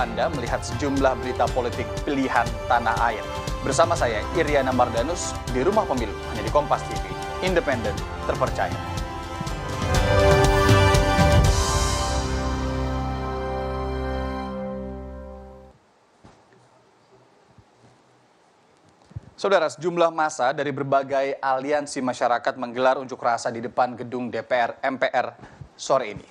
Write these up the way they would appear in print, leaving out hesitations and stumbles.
Anda melihat sejumlah berita politik pilihan tanah air. Bersama saya, Iriana Mardanus, di Rumah Pemilu, hanya di Kompas TV, independen, terpercaya. Saudara, sejumlah massa dari berbagai aliansi masyarakat menggelar unjuk rasa di depan gedung DPR MPR sore ini.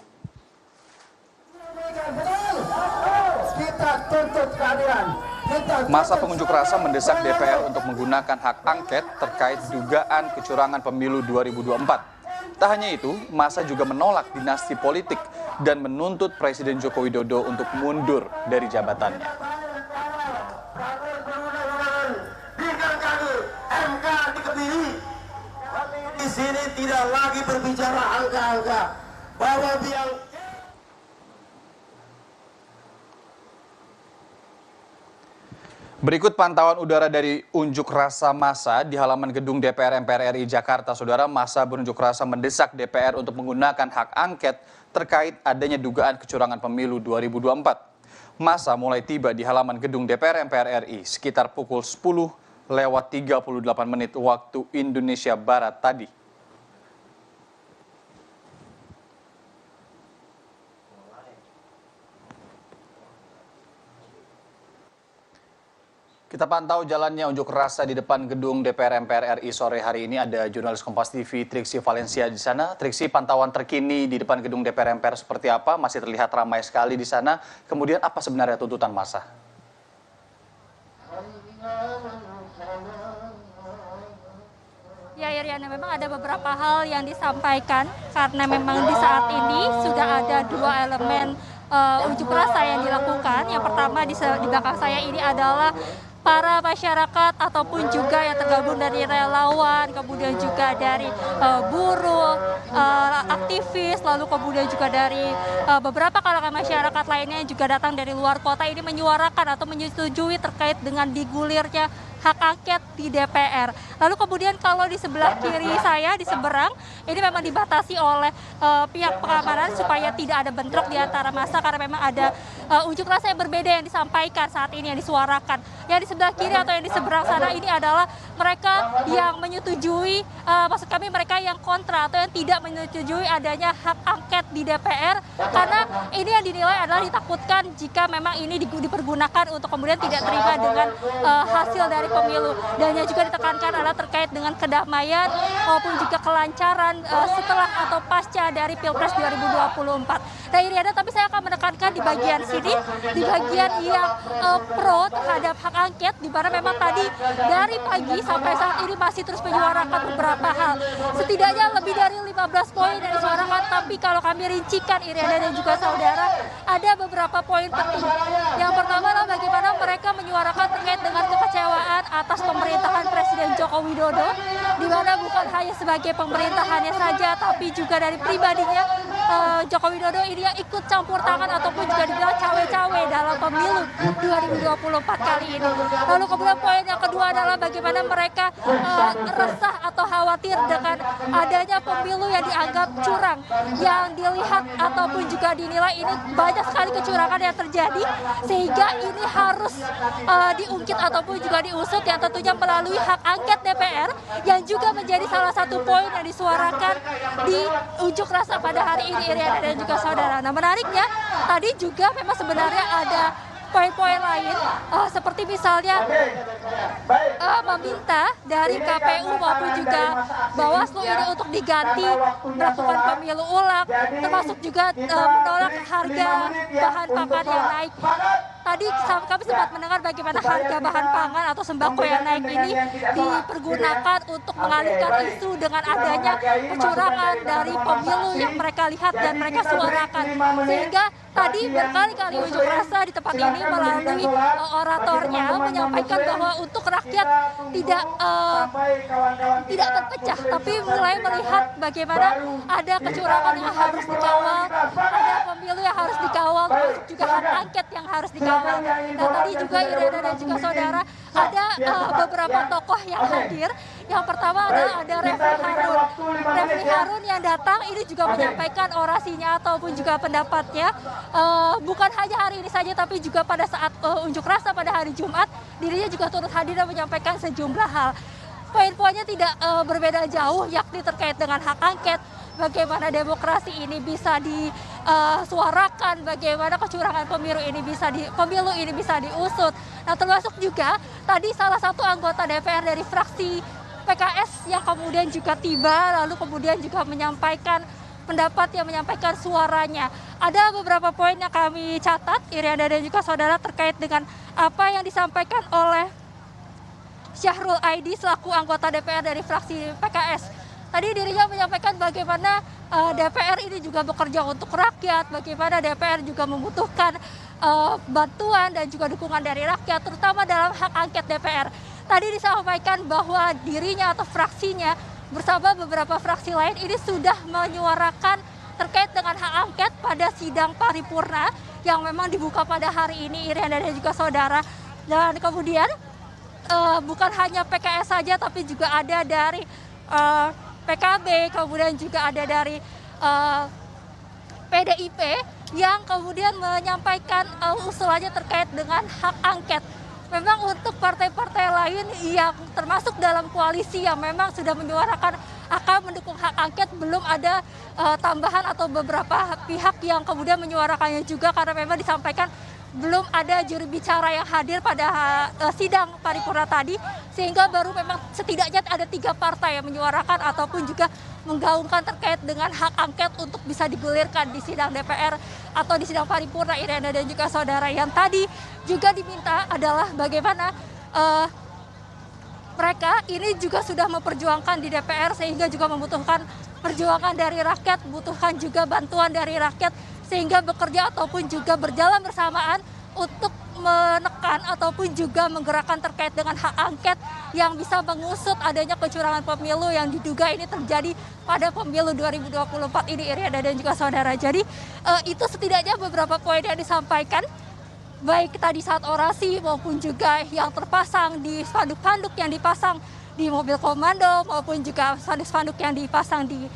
Massa pengunjuk rasa mendesak DPR untuk menggunakan hak angket terkait dugaan kecurangan pemilu 2024. Tak hanya itu, massa juga menolak dinasti politik dan menuntut Presiden Joko Widodo untuk mundur dari jabatannya. Di sini tidak lagi berbicara angka-angka bahwa Berikut pantauan udara dari unjuk rasa massa di halaman gedung DPR MPR RI Jakarta. Saudara, massa berunjuk rasa mendesak DPR untuk menggunakan hak angket terkait adanya dugaan kecurangan pemilu 2024. Massa mulai tiba di halaman gedung DPR MPR RI sekitar pukul 10:38 waktu Indonesia Barat tadi. Kita pantau jalannya unjuk rasa di depan gedung DPR MPR RI sore hari ini. Ada jurnalis Kompas TV Triksi Valencia di sana. Triksi, pantauan terkini di depan gedung DPR MPR seperti apa? Masih terlihat ramai sekali di sana. Kemudian apa sebenarnya tuntutan massa? Ya, Iriana, memang ada beberapa hal yang disampaikan karena memang di saat ini sudah ada dua elemen unjuk rasa yang dilakukan. Yang pertama di belakang saya ini adalah para masyarakat ataupun juga yang tergabung dari relawan, kemudian juga dari buruh, aktivis, lalu kemudian juga dari beberapa kalangan masyarakat lainnya yang juga datang dari luar kota ini menyuarakan atau menyetujui terkait dengan digulirnya hak angket di DPR. Lalu kemudian kalau di sebelah kiri saya, di seberang, ini memang dibatasi oleh pihak pengamanan supaya tidak ada bentrok di antara massa karena memang ada unjuk rasa yang berbeda yang disampaikan saat ini, yang disuarakan. Yang di sebelah kiri atau yang di seberang sana ini adalah mereka yang menyetujui, maksud kami mereka yang kontra atau yang tidak menyetujui adanya hak angket di DPR karena ini yang dinilai adalah ditakutkan jika memang ini dipergunakan untuk kemudian tidak terima dengan hasil dari pemilu. Dan yang juga ditekankan adalah terkait dengan kedamaian maupun juga kelancaran setelah atau pasca dari Pilpres 2024. Nah, ini ada, tapi saya akan menekankan di bagian sini, di bagian yang pro terhadap hak angket, di mana memang tadi dari pagi sampai saat ini masih terus menyuarakan beberapa hal. Setidaknya lebih dari 15 poin yang disuarakan, tapi kalau kami rincikan, Iriana dan juga saudara, ada beberapa poin penting. Yang pertama adalah bagaimana mereka menyuarakan terkait dengan kekecewaan atas pemerintahan Presiden Joko Widodo, di mana bukan hanya sebagai pemerintahannya saja, tapi juga dari pribadinya Joko Widodo ini yang ikut campur tangan ataupun juga dibilang cawe-cawe dalam pemilu 2024 kali ini. Lalu kemudian poin yang kedua adalah bagaimana mereka resah atau khawatir dengan adanya pemilu yang dianggap curang, yang dilihat ataupun juga dinilai ini banyak sekali kecurangan yang terjadi, sehingga ini harus diungkit ataupun juga diusut, yang tentunya melalui hak angket DPR yang juga menjadi salah satu poin yang disuarakan di unjuk rasa pada hari ini, Iriana dan juga saudara. Nah, menariknya tadi juga memang sebenarnya ada poin-poin lain seperti misalnya meminta dari KPU maupun juga Bawaslu ini untuk diganti melakukan pemilu ulang, termasuk juga menolak harga bahan pakan yang naik. Tadi kami sempat mendengar bagaimana harga bahan pangan atau sembako yang naik ini dipergunakan untuk mengalihkan isu dengan adanya kecurangan dari pemilu yang mereka lihat dan mereka suarakan. Sehingga tadi berkali-kali unjuk rasa di tempat ini melalui oratornya menyampaikan bahwa untuk rakyat tidak terpecah, tapi mulai melihat bagaimana ada kecurangan yang harus dikawal, ada pemilu yang harus dikawal, termasuk juga hak angket yang harus dikawal. hal. Nah tadi juga Iriana dan juga saudara ada beberapa tokoh yang hadir. Yang pertama ada Refli Harun. Refli Harun yang datang ini juga menyampaikan orasinya ataupun juga pendapatnya. Bukan hanya hari ini saja tapi juga pada saat unjuk rasa pada hari Jumat, dirinya juga turut hadir dan menyampaikan sejumlah hal. Poin-poinnya tidak berbeda jauh, yakni terkait dengan hak angket, bagaimana demokrasi ini bisa disuarakan, bagaimana kecurangan pemilu ini bisa diusut. Nah, termasuk juga tadi salah satu anggota DPR dari fraksi PKS yang kemudian juga tiba, lalu kemudian juga menyampaikan pendapat, yang menyampaikan suaranya. Ada beberapa poin yang kami catat, Iriana dan juga saudara, terkait dengan apa yang disampaikan oleh Syahrul Aidi selaku anggota DPR dari fraksi PKS. Tadi dirinya menyampaikan bagaimana DPR ini juga bekerja untuk rakyat, bagaimana DPR juga membutuhkan bantuan dan juga dukungan dari rakyat, terutama dalam hak angket DPR. Tadi disampaikan bahwa dirinya atau fraksinya bersama beberapa fraksi lain ini sudah menyuarakan terkait dengan hak angket pada sidang paripurna yang memang dibuka pada hari ini, Iriana dan juga saudara. Dan kemudian bukan hanya PKS saja tapi juga ada dari PKB, kemudian juga ada dari PDIP yang kemudian menyampaikan usulannya terkait dengan hak angket. Memang untuk partai-partai lain yang termasuk dalam koalisi yang memang sudah menyuarakan akan mendukung hak angket, belum ada tambahan atau beberapa pihak yang kemudian menyuarakannya juga, karena memang disampaikan belum ada juru bicara yang hadir pada sidang paripurna tadi, sehingga baru memang setidaknya ada 3 partai yang menyuarakan ataupun juga menggaungkan terkait dengan hak angket untuk bisa digulirkan di sidang DPR atau di sidang paripurna, Iriana dan juga saudara. Yang tadi juga diminta adalah bagaimana mereka ini juga sudah memperjuangkan di DPR, sehingga juga membutuhkan perjuangan dari rakyat, membutuhkan juga bantuan dari rakyat, sehingga bekerja ataupun juga berjalan bersamaan untuk menekan ataupun juga menggerakkan terkait dengan hak angket yang bisa mengusut adanya kecurangan pemilu yang diduga ini terjadi pada pemilu 2024 ini, Iriana dan juga saudara. Jadi itu setidaknya beberapa poin yang disampaikan, baik tadi saat orasi maupun juga yang terpasang di spanduk-spanduk yang dipasang di mobil komando, maupun juga spanduk-spanduk yang dipasang di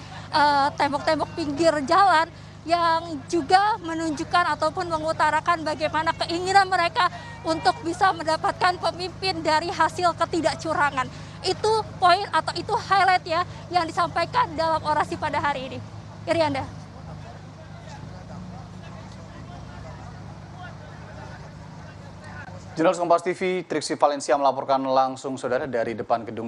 tembok-tembok pinggir jalan, yang juga menunjukkan ataupun mengutarakan bagaimana keinginan mereka untuk bisa mendapatkan pemimpin dari hasil ketidakcurangan. Itu poin atau itu highlight ya yang disampaikan dalam orasi pada hari ini. Iriana. Jurnalis Kompas TV Triksi Valencia melaporkan langsung saudara dari depan gedung